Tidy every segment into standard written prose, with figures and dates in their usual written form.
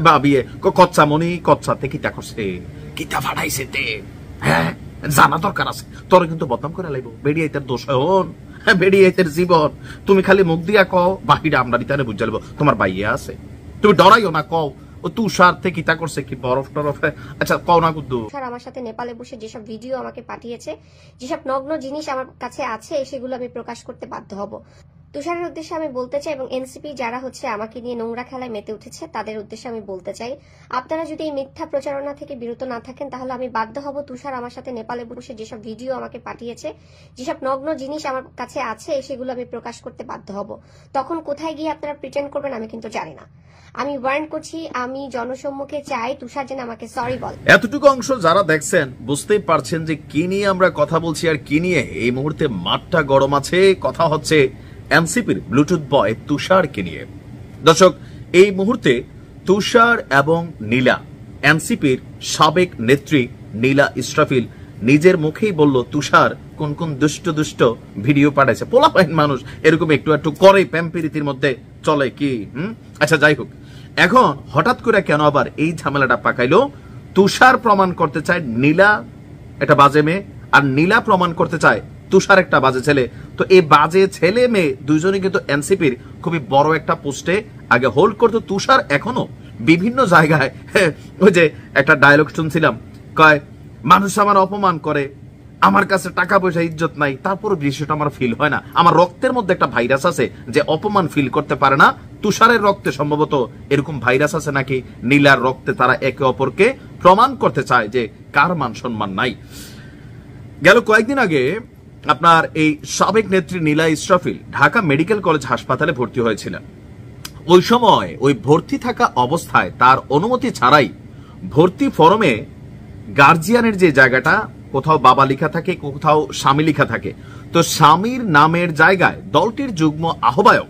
ভাবিয়ে কচ্চা মনি কচ্চাতে কিতা করছে কিতা ফাটাইছে তে হ্যাঁ জানা দরকার আছে তোর কিন্তু বদনাম করে লাইব বেড়িয়াইতের দোষ হন বেড়িয়াইতের জীবন তুমি খালি মুখ দিয়া কও বাকিটা আমরা দিতানে বুঝা লব তোমার বাইয়া আছে তুমি ডরাইও না কও ও তুষার থেকে কিতা করছে কি বরফ টরফ আচ্ছা কও না গুদ্দু তুষার আমার সাথে নেপালে বসে যেসব ভিডিও আমাকে পাঠিয়েছে যেসব নগ্ন জিনিস আমার কাছে আছে সেগুলো আমি প্রকাশ করতে বাধ্য হব তুষারের উদ্দেশ্যে আমি বলতে চাই এবং এনসিপি যারা আমাকে নিয়ে নোংরা খেলায় মেতে উঠেছে তাদের উদ্দেশ্যে আমি বলতে চাই আপনারা যদি এই মিথ্যা প্রচারণা থেকে বিরত না থাকেন তাহলে আমি বাধ্য হব তুষার আমার সাথে নেপালে বসে যেসব ভিডিও আমাকে পাঠিয়েছে যেসব নগ্ন জিনিস আমার কাছে আছে সেগুলো আমি প্রকাশ করতে বাধ্য হব তখন কোথায় গিয়ে আপনারা প্রিটেন্ড করবেন আমি কিন্তু জানি না আমি ওয়ার্ন করছি আমি জনসম্মুখে চাই তুষার যেন আমাকে সরি বল এতটুকু অংশ যারা দেখছেন বুঝতেই পারছেন যে কি নিয়ে আমরা কথা বলছি আর কি নিয়ে এই মুহূর্তে মাঠটা গরম আছে কথা হচ্ছে এনসিপির ব্লুটুথ বয় তুষারকে নিয়ে দর্শক এই মুহূর্তে তুষার এবং নীলা এনসিপির সাবেক নেত্রী নীলা ইসরাফিল নিজের মুখেই বলল তুষার কোন কোন দুষ্ট দুষ্ট ভিডিও পাঠাইছে পোলাপাইন মানুষ এরকম একটু একটু করে প্যাম্পিরিতির মধ্যে চলে কি আচ্ছা যাই হোক এখন হঠাৎ করে কেন আবার এই ঝামেলাটা পাকাইলো তুষার প্রমাণ করতে চায় নীলা একটা বাজে মেয়ে আর নীলা প্রমাণ করতে চায় তুষার একটা বাজে ছেলে তো এই বাজে ছেলে মেয়ে দুইজনই কিন্তু এনসিপির খুবই বড় একটা পোস্টে আগে হোল্ড করতো তুষার এখনো বিভিন্ন জায়গায় ওই যে একটা ডায়লগ শুনছিলাম কয় মানুষ আমার অপমান করে আমার কাছে টাকা পয়সা ইজ্জত নাই তারপর বিষয়টা আমার ফিল হয় না আমার রক্তের মধ্যে একটা ভাইরাস আছে যে অপমান ফিল করতে পারে না তুষারের রক্তে সম্ভবত এরকম ভাইরাস আছে নাকি নীলার রক্তে তারা একে অপরকে প্রমাণ করতে চায় যে কার মান সম্মান নাই গেল কয়েকদিন আগে আপনার এই সাবেক নেত্রী নীলা ইসরাফিল ঢাকা মেডিকেল কলেজ হাসপাতালে ভর্তি হয়েছিলেন ওই সময় ওই ভর্তি থাকা অবস্থায় তার অনুমতি ছাড়াই ভর্তি ফরমে গার্জিয়ানের যে জায়গাটা কোথাও বাবা লেখা থাকে কোথাও স্বামী লেখা থাকে তো স্বামীর নামের জায়গায় দলটির যুগ্ম আহ্বায়ক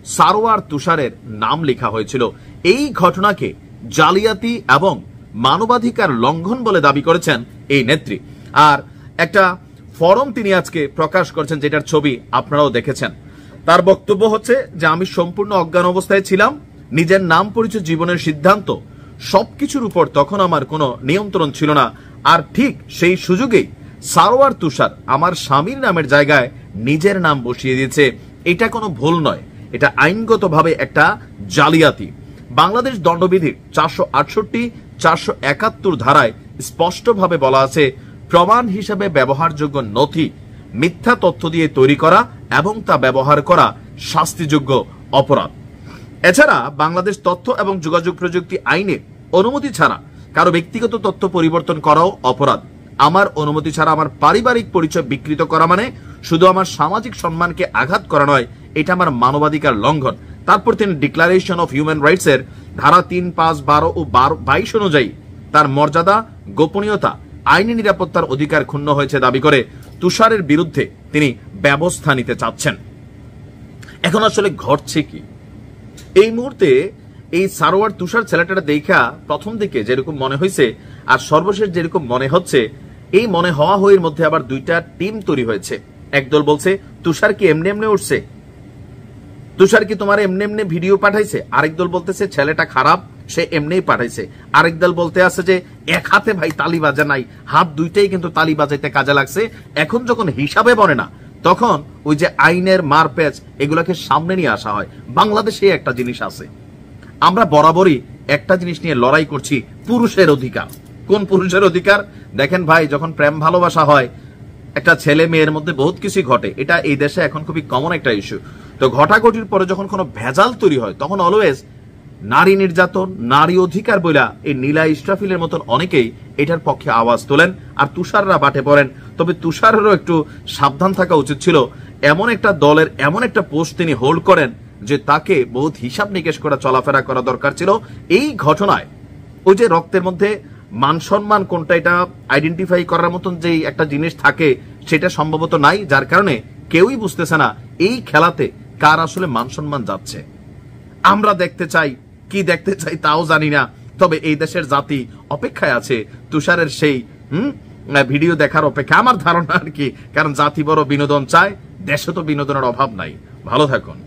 সারোয়ার তুষারের নাম লেখা হয়েছিল এই ঘটনাকে জালিয়াতি এবং মানবাধিকার লঙ্ঘন বলে দাবি করেছেন এই নেত্রী আর একটা ফরম তিনি আজকে প্রকাশ করছেন যেটার ছবি আপনারাও দেখেছেন তার বক্তব্য হচ্ছে যে আমি সম্পূর্ণ অজ্ঞান অবস্থায় ছিলাম নিজের নাম পরিচয় জীবনের সিদ্ধান্ত সবকিছুর উপর তখন আমার কোনো নিয়ন্ত্রণ ছিল না আর ঠিক সেই সুযোগেই সারোয়ার তুষার আমার স্বামীর নামের জায়গায় নিজের নাম বসিয়ে দিয়েছে এটা কোনো ভুল নয় এটা আইনগতভাবে একটা জালিয়াতি বাংলাদেশ দণ্ডবিধির 468 471 ধারায় স্পষ্টভাবে বলা আছে প্রমাণ হিসেবে ব্যবহারযোগ্য নথি মিথ্যা তথ্য দিয়ে তৈরি করা এবং তা ব্যবহার করা শাস্তিযোগ্য অপরাধ এছাড়া বাংলাদেশ তথ্য এবং যোগাযোগ প্রযুক্তি আইনে অনুমতি ছাড়া কারো ব্যক্তিগত তথ্য পরিবর্তন করাও অপরাধ আমার অনুমতি ছাড়া আমার পারিবারিক পরিচয় বিকৃত করা মানে শুধু আমার সামাজিক সম্মানকে আঘাত করা নয় এটা আমার মানবাধিকার লঙ্ঘন তারপর তিনি ডিক্লারেশন অফ হিউম্যান রাইটস এর ধারা 3, 5, 12 ও 22 অনুযায়ী তার মর্যাদা গোপনীয়তা আইনি নিরাপত্তার অধিকার ক্ষুণ্ণ হয়েছে দাবি করে তুষারের বিরুদ্ধে তিনি ব্যবস্থা নিতে চাচ্ছেন এখন আসলে ঘটছে কি এই মুহূর্তে এই সারোয়ার তুষার ছেলেটা দেখা প্রথম দিকে যেরকম মনে হয়েছে আর সর্বশেষ যেরকম মনে হচ্ছে এই মনে হওয়া হয়ের মধ্যে আবার দুইটা টিম তৈরি হয়েছে একদল বলছে তুষার কি এমনি এমনি উঠছে তুষার কি তোমার এমনি এমনি ভিডিও পাঠাইছে আরেক দল বলতেছে ছেলেটা খারাপ সে এমনিই পাঠাইছে আরেক দল বলতে আছে যে এক হাতে ভাই তালি বাজা নাই হাত দুইটাই কিন্তু তালি বাজাইতে কাজে লাগছে এখন যখন হিসাবে বনে না তখন ওই যে আইনের মারপ্যাচ এগুলাকে সামনে নিয়ে আসা হয় বাংলাদেশে একটা জিনিস আছে আমরা বরাবরই একটা জিনিস নিয়ে লড়াই করছি পুরুষের অধিকার কোন পুরুষের অধিকার দেখেন ভাই যখন প্রেম ভালোবাসা হয় একটা ছেলে মেয়ের মধ্যে বহুত কিছু ঘটে এটা এই দেশে এখন খুবই কমন একটা ইস্যু তো ঘটাঘটির পরে যখন কোনো ভেজাল তৈরি হয় তখন অলওয়েজ নারী নির্যাতন নারী অধিকার বইলা এই নীলা ইসরাফিলের মতন অনেকেই এটার পক্ষে আওয়াজ তোলেন আর তুষাররা বাটে পড়েন তবে তুষারেরও একটু সাবধান থাকা উচিত ছিল এমন একটা দলের এমন একটা পোস্ট তিনি হোল্ড করেন যে তাকে বহুত হিসাব নিকেশ করা চলাফেরা করা দরকার ছিল এই ঘটনায় ওই যে রক্তের মধ্যে মান সম্মান কোনটা এটা আইডেন্টিফাই করার মতন যে একটা জিনিস থাকে সেটা সম্ভবত নাই যার কারণে কেউই বুঝতেছে না এই খেলাতে কার আসলে মান সম্মান যাচ্ছে আমরা দেখতে চাই কি দেখতে চাই তাও জানি না তবে এই দেশের জাতি অপেক্ষায় আছে তুষারের সেই ভিডিও দেখার অপেক্ষা আমার ধারণা আর কি কারণ জাতি বড় বিনোদন চায় দেশে তো বিনোদনের অভাব নাই ভালো থাকুন